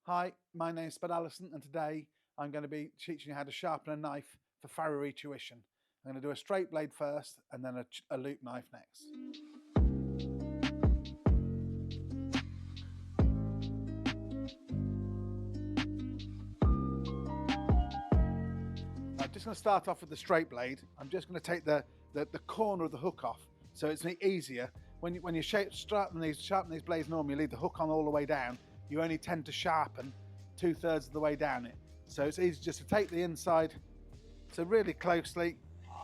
Hi, my name is Spud Allison, and today I'm going to be teaching you how to sharpen a knife for Farriery Tuition. I'm going to do a straight blade first and then a loop knife next. I'm just going to start off with the straight blade. I'm just going to take the corner of the hook off, so it's easier. When you sharpen these blades normally, you leave the hook on all the way down. You only tend to sharpen 2/3 of the way down it. So it's easy just to take the inside, so really closely,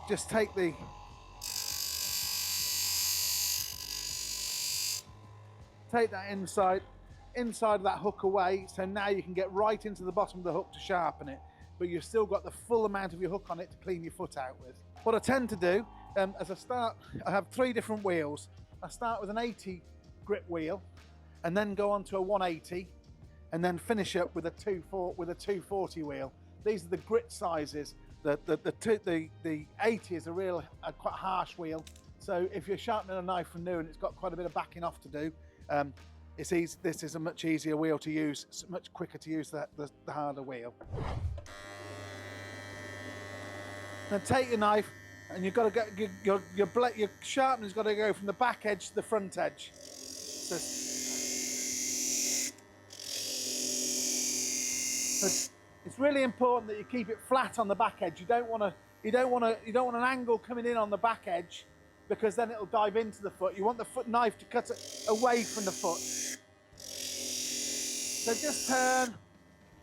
just take the that inside of that hook away, so now you can get right into the bottom of the hook to sharpen it, but you've still got the full amount of your hook on it to clean your foot out with. What I tend to do, as I start, I have 3 different wheels. I start with an 80 grip wheel, and then go on to a 180, and then finish up with a 240 wheel. These are the grit sizes. The 80 is a quite harsh wheel. So if you're sharpening a knife from new and it's got quite a bit of backing off to do, it's easy. This is a much easier wheel to use. It's much quicker to use the harder wheel. Then take your knife, and you've got to get your sharpening's got to go from the back edge to the front edge. So it's really important that you keep it flat on the back edge. You don't want an angle coming in on the back edge, because then it'll dive into the foot. You want the knife to cut it away from the foot. So just turn,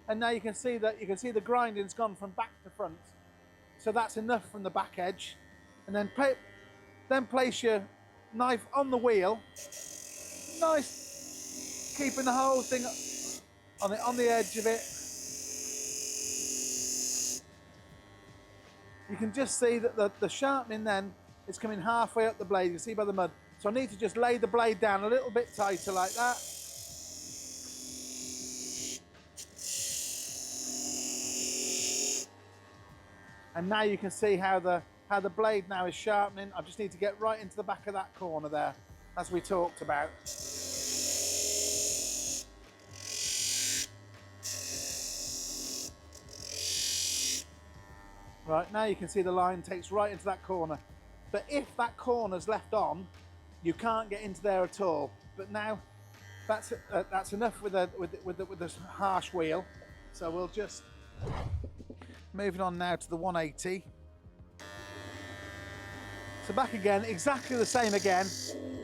and now you can see the grinding's gone from back to front. So that's enough from the back edge, and then place your knife on the wheel. Nice, keeping the whole thing on the edge of it. You can just see that the sharpening then is coming halfway up the blade. You can see by the mud. So I need to just lay the blade down a little bit tighter like that. And now you can see how the blade now is sharpening. I just need to get right into the back of that corner there, as we talked about. Right, now you can see the line takes right into that corner. But if that corner's left on, you can't get into there at all. But now that's enough with this harsh wheel. So we'll just moving on now to the 180. So back again, exactly the same again.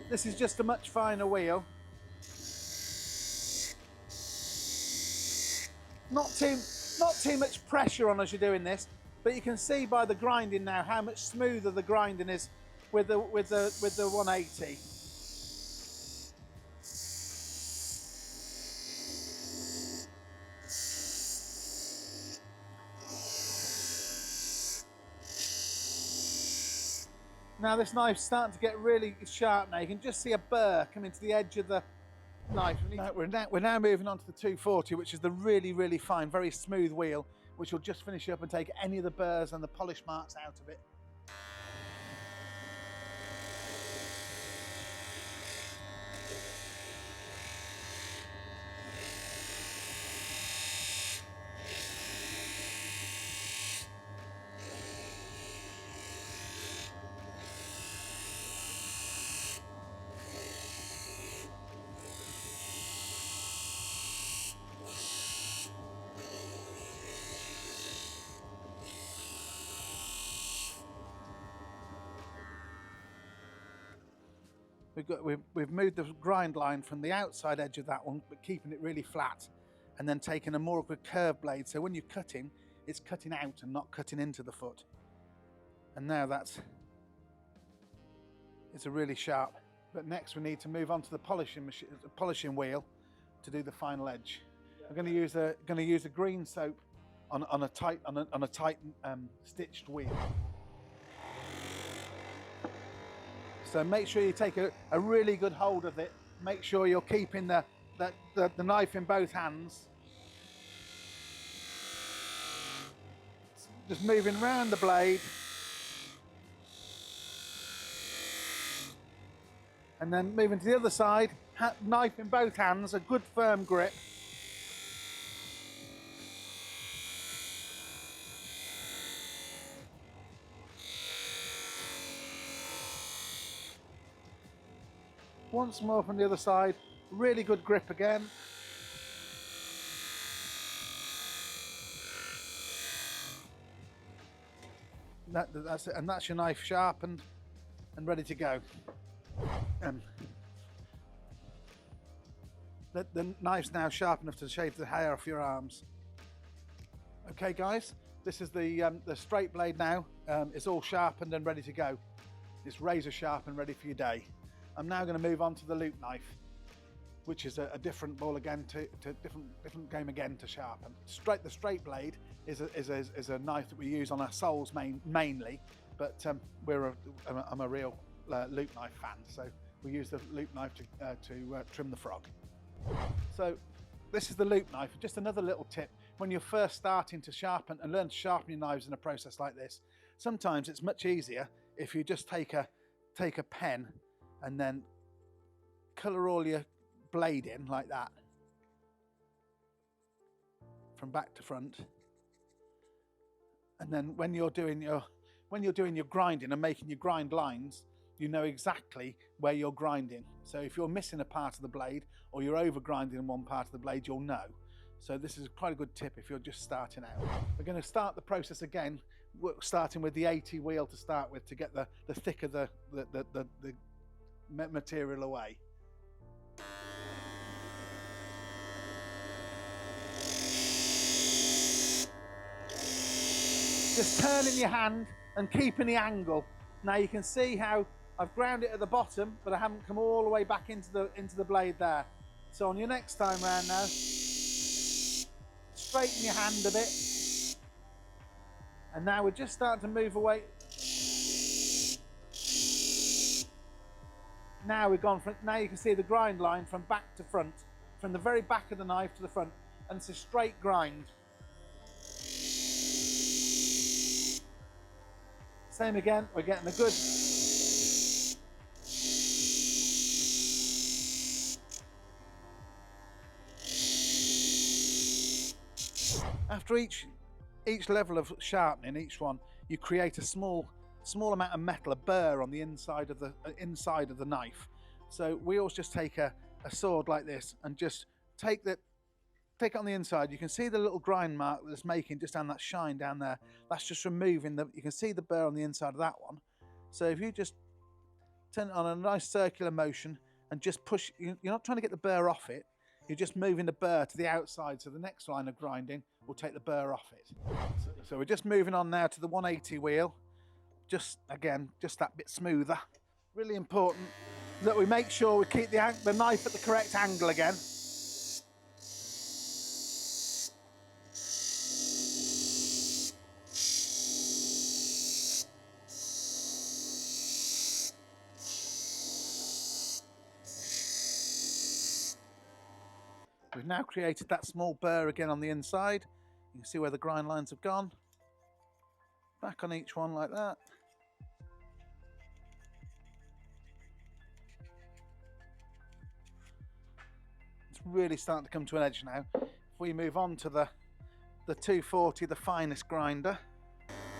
This is just a much finer wheel. Not too much pressure on as you're doing this. But you can see by the grinding now how much smoother the grinding is with the 180. Now this knife's starting to get really sharp now. You can just see a burr come into the edge of the knife. We're now moving on to the 240, which is the really fine, very smooth wheel, which will just finish up and take any of the burrs and the polish marks out of it. We've moved the grind line from the outside edge of that one, but keeping it really flat, and then taking a more of a curved blade, so when you're cutting, it's cutting out and not cutting into the foot. And now it's a really sharp. But next we need to move on to the polishing wheel to do the final edge. I'm going to use a green soap on a tight stitched wheel. So make sure you take a really good hold of it. Make sure you're keeping the knife in both hands. Just moving around the blade. And then moving to the other side, knife in both hands, a good firm grip. Once more from the other side, really good grip again. That's it, and that's your knife sharpened and ready to go. The knife's now sharp enough to shave the hair off your arms. Okay guys, this is the straight blade now. It's all sharpened and ready to go. It's razor sharp and ready for your day. I'm now going to move on to the loop knife, which is a different ball again, to different game again to sharpen. The straight blade is a knife that we use on our soles mainly, but I'm a real loop knife fan, so we use the loop knife to trim the frog. So this is the loop knife. Just another little tip: when you're first starting to sharpen and learn to sharpen your knives in a process like this, sometimes it's much easier if you just take a pen and then colour all your blade in like that, from back to front, and then when you're doing your grinding and making your grind lines, you know exactly where you're grinding. So if you're missing a part of the blade or you're over grinding in one part of the blade, you'll know. So this is quite a good tip if you're just starting out. We're going to start the process again, starting with the 80 wheel to start with, to get the thicker the material away. Just turning your hand and keeping the angle. Now you can see how I've ground it at the bottom, but I haven't come all the way back into the blade there. So on your next time round now, straighten your hand a bit. And now we're just starting to move away. Now we've gone from, now you can see the grind line from back to front, from the very back of the knife to the front, and it's a straight grind. Same again, we're getting a good after each level of sharpening, each one, you create a small amount of metal, a burr on the inside of the knife. So we always just take a sword like this and just take it on the inside. You can see the little grind mark that it's making just down that shine down there. That's just removing you can see the burr on the inside of that one. So if you just turn it on a nice circular motion and just push, you're not trying to get the burr off it, you're just moving the burr to the outside, so the next line of grinding will take the burr off it. So we're just moving on now to the 180 wheel. Just that bit smoother. Really important that we make sure we keep the knife at the correct angle again. We've now created that small burr again on the inside. You can see where the grind lines have gone. Back on each one like that. It's really starting to come to an edge now. If we move on to the 240, the finest grinder.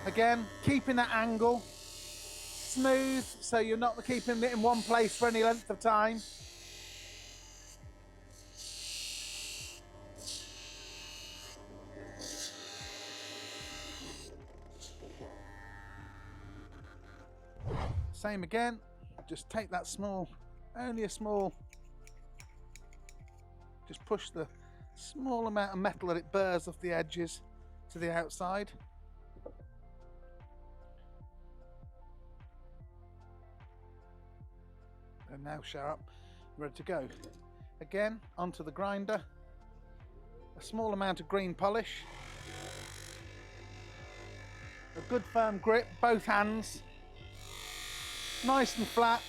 Again, keeping that angle smooth, so you're not keeping it in one place for any length of time. Same again, just take that just push the small amount of metal that it burrs off the edges to the outside. They're now sharp, ready to go. Again, onto the grinder, a small amount of green polish, a good firm grip, both hands. Nice and flat.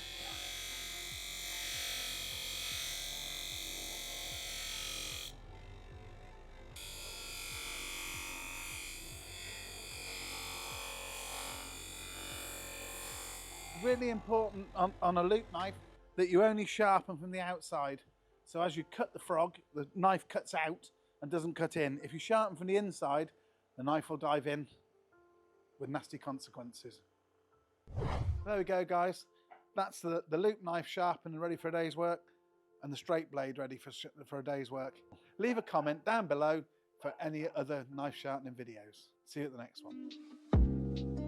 Really important on a loop knife that you only sharpen from the outside. So as you cut the frog, the knife cuts out and doesn't cut in. If you sharpen from the inside, the knife will dive in with nasty consequences. There we go, guys. That's the loop knife sharpened and ready for a day's work, and the straight blade ready for a day's work. Leave a comment down below for any other knife sharpening videos. See you at the next one.